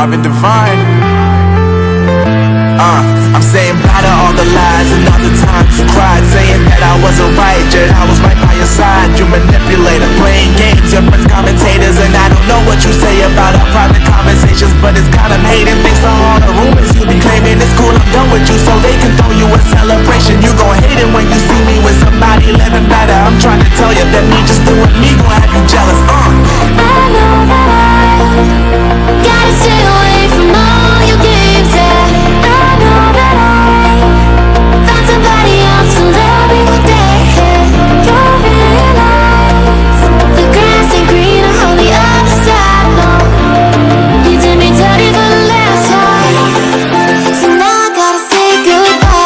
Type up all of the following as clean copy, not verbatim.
Marvin Devine. I'm saying bye to all the lies and all the times you cried, saying that I wasn't right, yet I was right by your side. You manipulator, playing games, your friends commentators, and I don't know what you say about our private conversations, but it's kind of hating thanks to all the rumors you be claiming. It's cool, I'm done with you, so they can throw you a celebration. You gon' hate it when you see me with somebody living better. I'm trying to tell you that me just doing me gon' have you jealous. I know that I gotta stay away from all your games, yeah. I know that I found somebody else to love me one day. You'll realize the grass ain't greener on the other side, no. You did me dirty for the last time, so now I gotta say goodbye.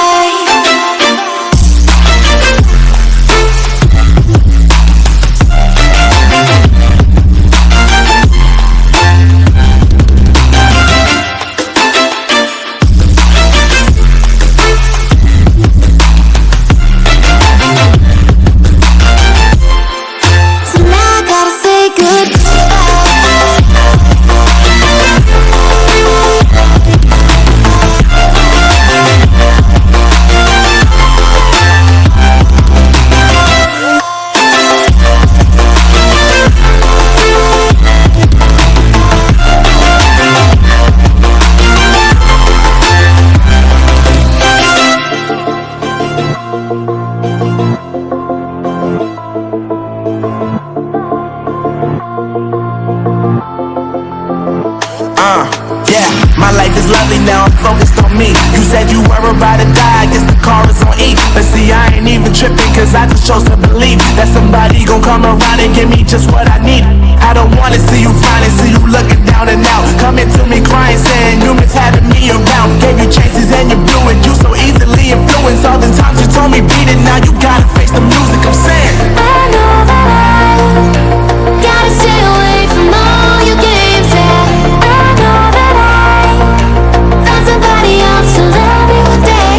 Yeah, my life is lovely now, I'm focused on me. You said you were about to die, I guess the car is on E. But see, I ain't even tripping, cause I just chose to believe that somebody gon' come around and give me just what I need. I don't wanna see you finally, see you looking down and out, coming to me crying, saying you miss having me around. Gave you chances and you blew it, you so easily influenced. All the times you told me beat it, now you gotta face the music. I'm saying I know that I gotta stay away from all your games, yeah. I know that I found somebody else to love me one day.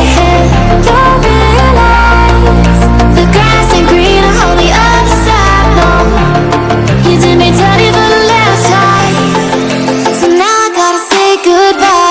You'll realize the grass ain't greener on the other side, no. You did me dirty for the last time, so now I gotta say goodbye.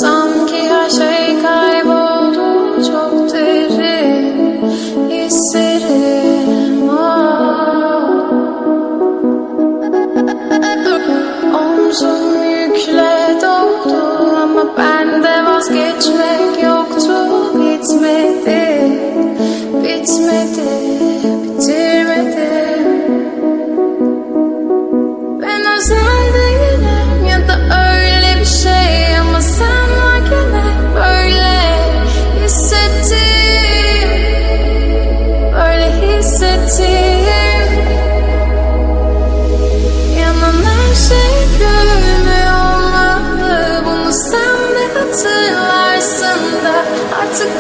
Sanki her şey kayboldu, çok derin hislerim Omzum yükle doldu ama bende vazgeçmek yoktu. Bitmedi, bitmedi, bitirmedim. Ben özel değilim ya da öyle bir şey, ama sen varken hep böyle hissettim, böyle hissettim. Yanan her şey görünmüyor olmalı, bunu sen de hatırlarsın da artık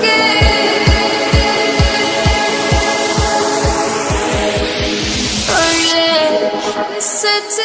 öyle hissettim.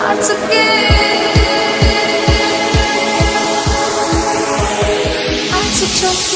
artık artık çok